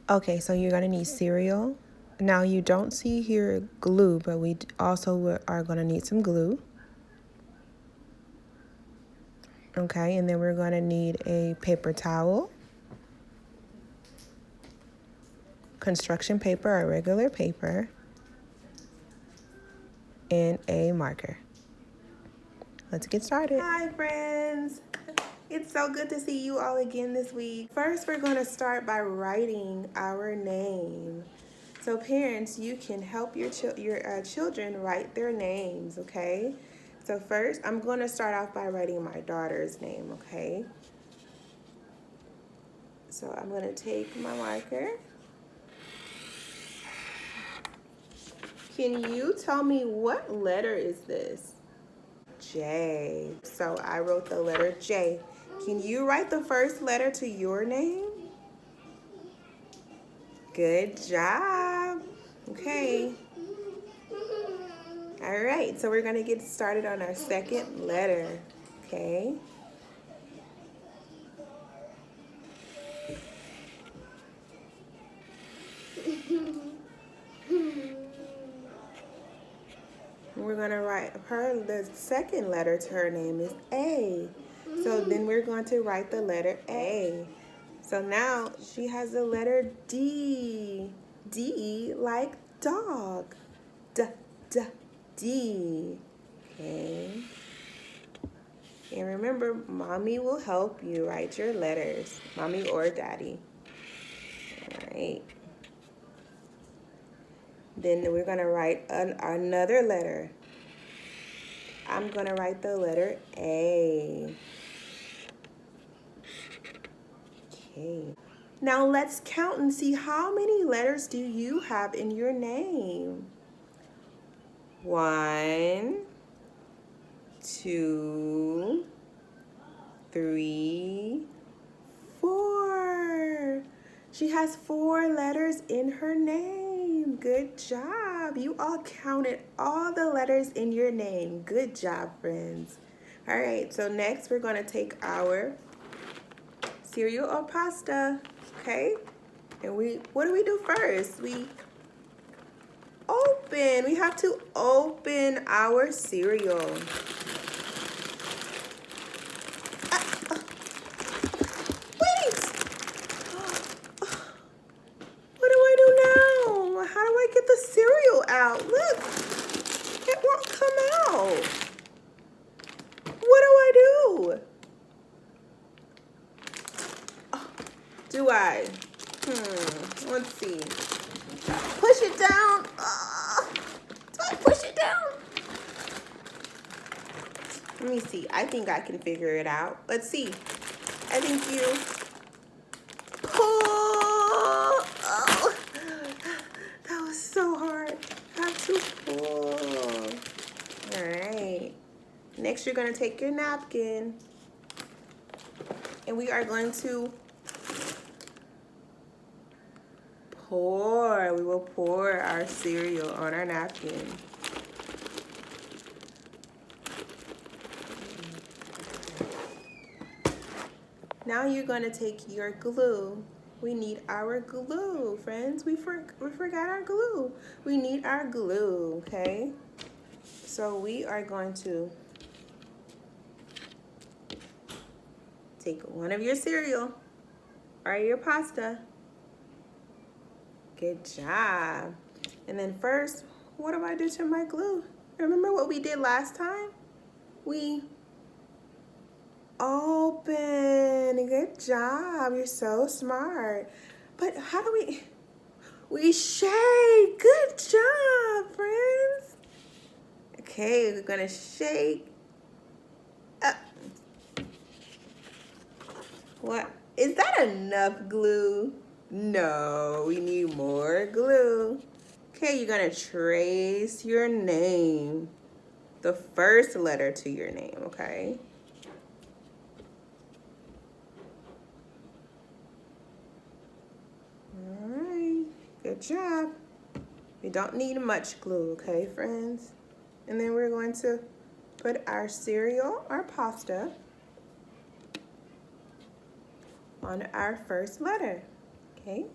Okay, so you're gonna need cereal. Now you don't see here glue, but we also are gonna need some glue. Okay, and then we're gonna need a paper towel, construction paper or regular paper, and a marker. Let's get started. Hi friends, it's so good to see you all again this week. First, we're gonna start by writing our name. So parents, you can help your children write their names, okay? So first, I'm gonna start off by writing my daughter's name, okay? So I'm gonna take my marker. Can you tell me what letter is this? J. So I wrote the letter J. Can you write the first letter to your name? Good job. Okay. All right, so we're gonna get started on our second letter, okay? We're gonna write the second letter to her name is A. So then we're going to write the letter A. So now she has the letter D. D like dog. D, D, D. Okay. And remember, mommy will help you write your letters, mommy or daddy. All right. Then we're gonna write another letter. I'm gonna write the letter A. Okay. Now let's count and see how many letters do you have in your name? 1, 2, 3, 4. She has 4 letters in her name. Good job. You all counted all the letters in your name. Good job, friends. All right, so next we're going to take our cereal or pasta, okay? And what do we do first? We have to open our cereal. Wait! What do I do now? How do I get the cereal out? Look, it won't come out. What do I do? Do I? Let's see. Push it down. Do I push it down? Let me see. I think I can figure it out. Let's see. I think you pull. Oh, that was so hard. I have to pull. All right. Next, you're going to take your napkin. And we are going to pour. We will pour our cereal on our napkin. Now you're going to take your glue. We need our glue, friends. We forgot our glue. We need our glue, okay? So we are going to take one of your cereal or your pasta. Good job. And then first, what do I do to my glue? Remember what we did last time? We open. Good job. You're so smart. But how do we shake? Good job, friends. Okay, we're gonna shake. What? Is that enough glue? No, we need more glue. Okay, you're gonna trace your name. The first letter to your name, okay? All right, good job. We don't need much glue, okay, friends? And then we're going to put our cereal or pasta on our first letter, okay?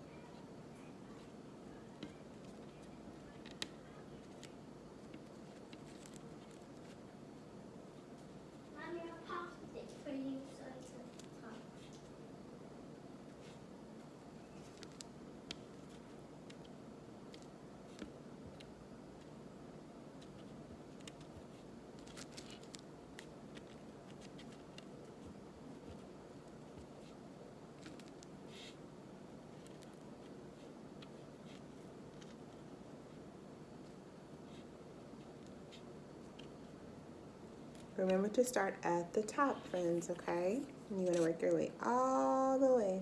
Remember to start at the top, friends, okay? And you're gonna work your way all the way.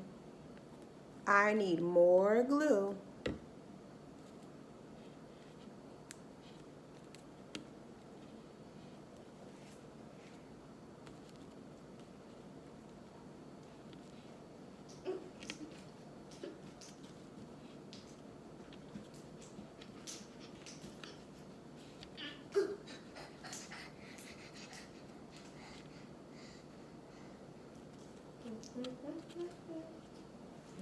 I need more glue.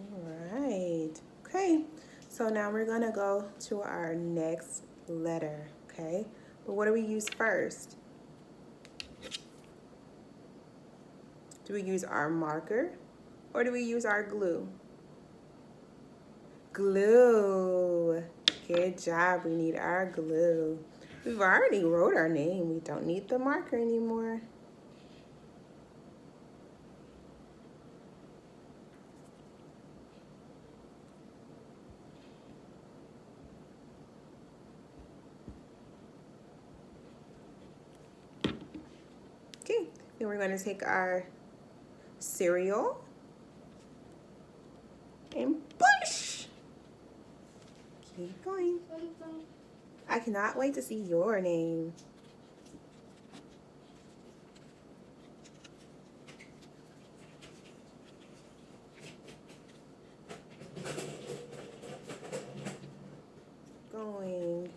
All right. Okay. So now we're gonna go to our next letter, okay? But what do we use first? Do we use our marker or do we use our glue? Glue. Good job. We need our glue. We've already wrote our name. We don't need the marker anymore. Okay, then we're going to take our cereal and push. Keep going. I cannot wait to see your name. Going.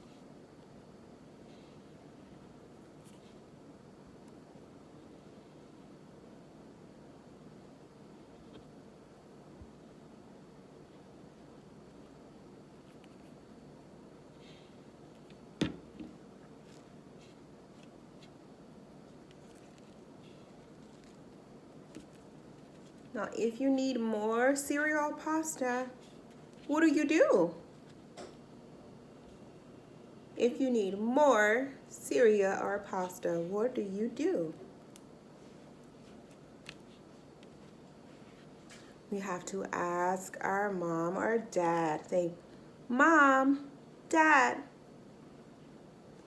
Now, if you need more cereal pasta, what do? If you need more cereal or pasta, what do you do? We have to ask our mom or dad. Say, Mom, Dad,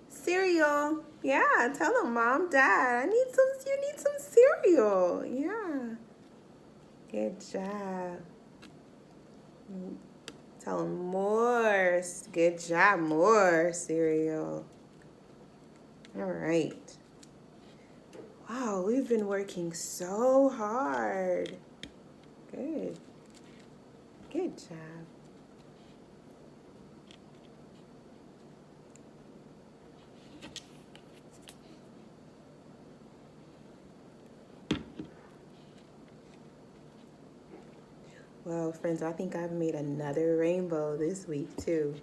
cereal. Yeah, tell them, Mom, Dad, you need some cereal. Yeah. Good job. Tell them more. Good job, more cereal. All right. Wow, we've been working so hard. Good. Good job. Well, friends, I think I've made another rainbow this week too.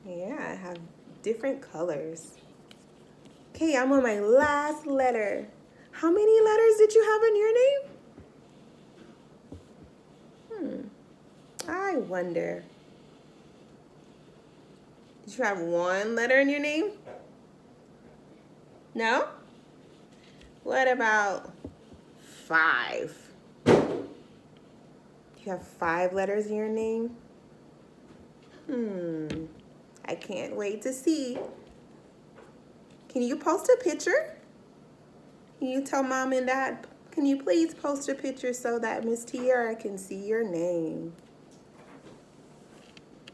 Yeah, I have different colors. Okay, I'm on my last letter. How many letters did you have in your name? I wonder. Did you have one letter in your name? No? What about 5? You have 5 letters in your name? I can't wait to see. Can you post a picture? Can you tell Mom and Dad, can you please post a picture so that Miss Tiara can see your name?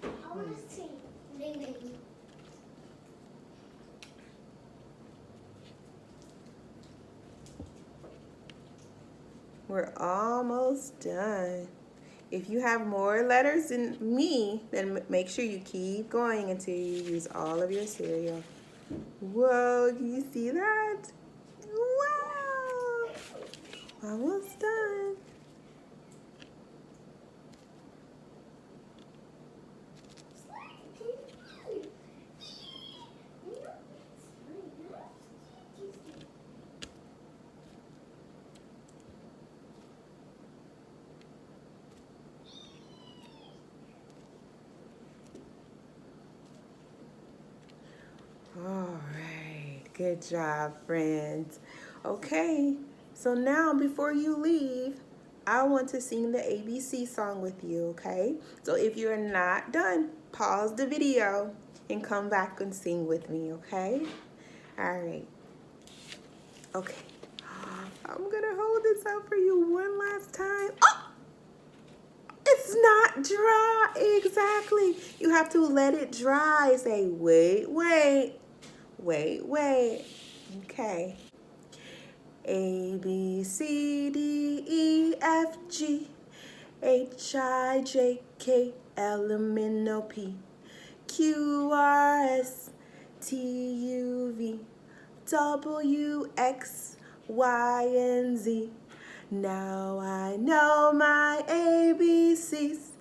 I want to see the name. We're almost done. If you have more letters than me, then make sure you keep going until you use all of your cereal. Whoa, can you see that? Wow! Almost done. All right, good job, friends. Okay, so now before you leave, I want to sing the ABC song with you, okay? So if you're not done, pause the video and come back and sing with me, okay? All right. Okay. I'm gonna hold this up for you one last time. Oh! It's not dry. Exactly. You have to let it dry. Say, wait, wait. Wait, wait. Okay. A, B, C, D, E, F, G, H, I, J, K, L, M, N, O, P, Q, R, S, T, U, V, W, X, Y, and Z. Now I know my ABCs.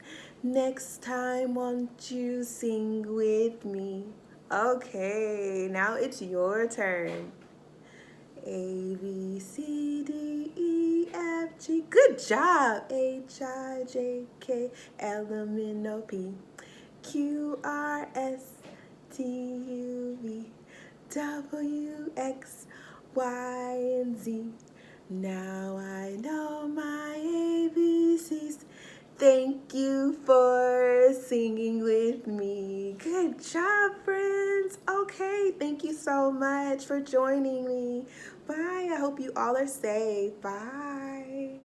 Next time, won't you sing with me? Okay, now it's your turn. A, B, C, D, E, F, G. Good job. H, I, J, K, L, M, N, O, P, Q, R, S, T, U, V, W, X, Y, and Z. Now I know my ABCs. Thank you for singing with me. Good job, friends. Okay, thank you so much for joining me. Bye. I hope you all are safe. Bye.